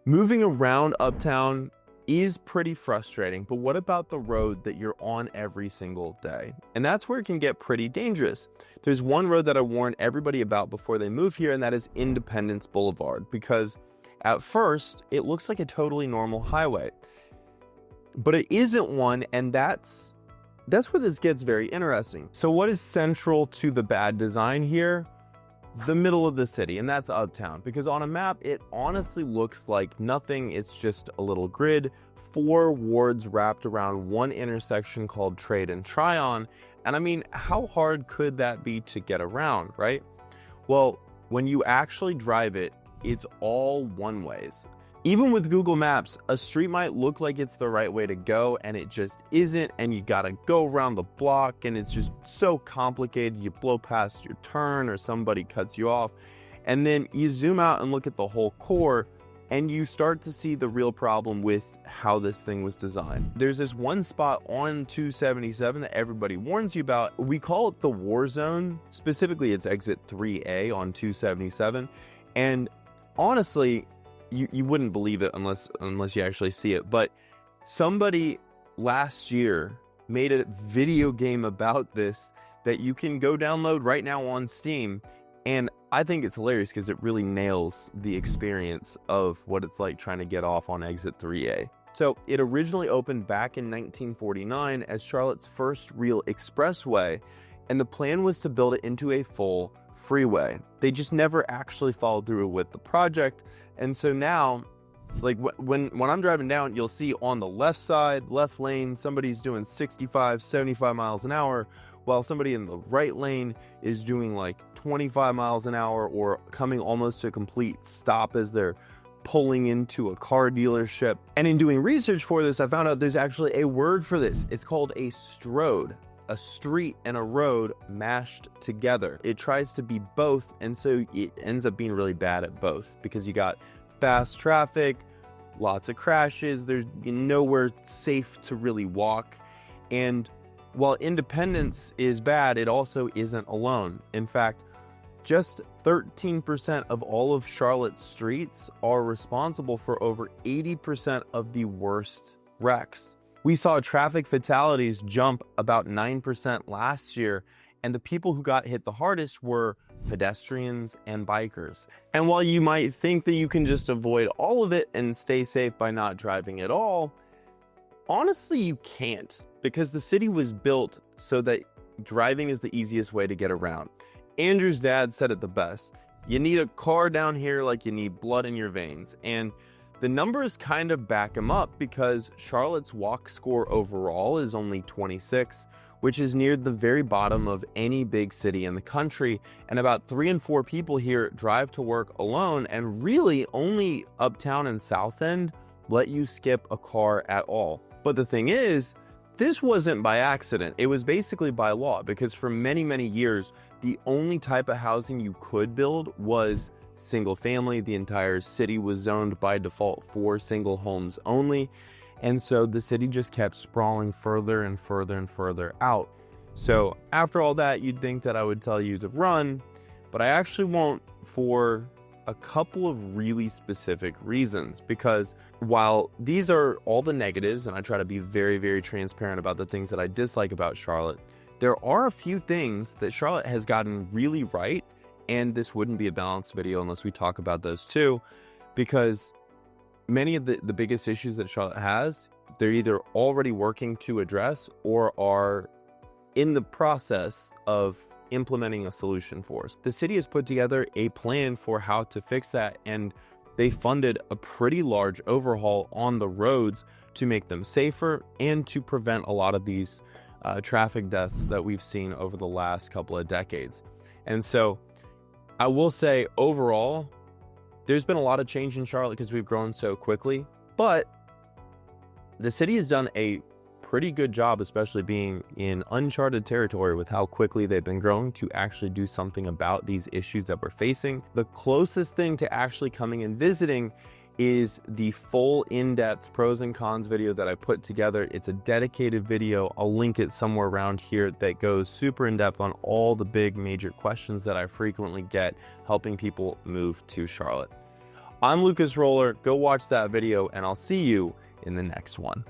Moving around uptown is pretty frustrating, but what about the road that you're on every single day? And that's where it can get pretty dangerous. There's one road that I warn everybody about before they move here, and that is Independence Boulevard, because at first it looks like a totally normal highway, but it isn't one, and that's where this gets very interesting. So what is central to the bad design here? The middle of the city, and that's uptown, because on a map it honestly looks like nothing. It's just a little grid, 4 wards wrapped around one intersection called Trade and Tryon. And I mean, how hard could that be to get around, right? Well, when you actually drive it, it's all one ways. Even with Google Maps, a street might look like it's the right way to go, and it just isn't, and you gotta go around the block, and it's just so complicated. You blow past your turn, or somebody cuts you off, and then you zoom out and look at the whole core, and you start to see the real problem with how this thing was designed. There's this one spot on 277 that everybody warns you about. We call it the war zone. Specifically, it's exit 3A on 277, and honestly, you wouldn't believe it unless you actually see it, but somebody last year made a video game about this that you can go download right now on Steam, and I think it's hilarious because it really nails the experience of what it's like trying to get off on exit 3A. So it originally opened back in 1949 as Charlotte's first real expressway, and the plan was to build it into a full freeway. They just never actually followed through with the project. And so now, like when I'm driving down, you'll see on the left side, left lane, somebody's doing 65, 75 miles an hour, while somebody in the right lane is doing like 25 miles an hour or coming almost to a complete stop as they're pulling into a car dealership. And in doing research for this, I found out there's actually a word for this. It's called a strode. A street and a road mashed together. It tries to be both, and so it ends up being really bad at both because you got fast traffic, lots of crashes, there's nowhere safe to really walk. And while Independence is bad, it also isn't alone. In fact, just 13% of all of Charlotte's streets are responsible for over 80% of the worst wrecks. We saw traffic fatalities jump about 9% last year, and the people who got hit the hardest were pedestrians and bikers. And while you might think that you can just avoid all of it and stay safe by not driving at all, honestly you can't, because the city was built so that driving is the easiest way to get around. Andrew's dad said it the best: you need a car down here like you need blood in your veins. And the numbers kind of back him up, because Charlotte's walk score overall is only 26, which is near the very bottom of any big city in the country. And about 3 in 4 people here drive to work alone, and really only Uptown and South End let you skip a car at all. But the thing is, this wasn't by accident. It was basically by law, because for many, many years, the only type of housing you could build was single family. The entire city was zoned by default for single homes only, and so the city just kept sprawling further and further and further out. So after all that, you'd think that I would tell you to run, but I actually won't, for a couple of really specific reasons. Because while these are all the negatives, and I try to be very, very transparent about the things that I dislike about Charlotte, there are a few things that Charlotte has gotten really right. And this wouldn't be a balanced video unless we talk about those too, because many of the biggest issues that Charlotte has, they're either already working to address or are in the process of implementing a solution for us. The city has put together a plan for how to fix that, and they funded a pretty large overhaul on the roads to make them safer and to prevent a lot of these traffic deaths that we've seen over the last couple of decades. And so I will say, overall, there's been a lot of change in Charlotte because we've grown so quickly, but the city has done a pretty good job, especially being in uncharted territory with how quickly they've been growing, to actually do something about these issues that we're facing. The closest thing to actually coming and visiting is the full in-depth pros and cons video that I put together. It's a dedicated video. I'll link it somewhere around here that goes super in-depth on all the big major questions that I frequently get helping people move to Charlotte. I'm Lucas Roller. Go watch that video and I'll see you in the next one.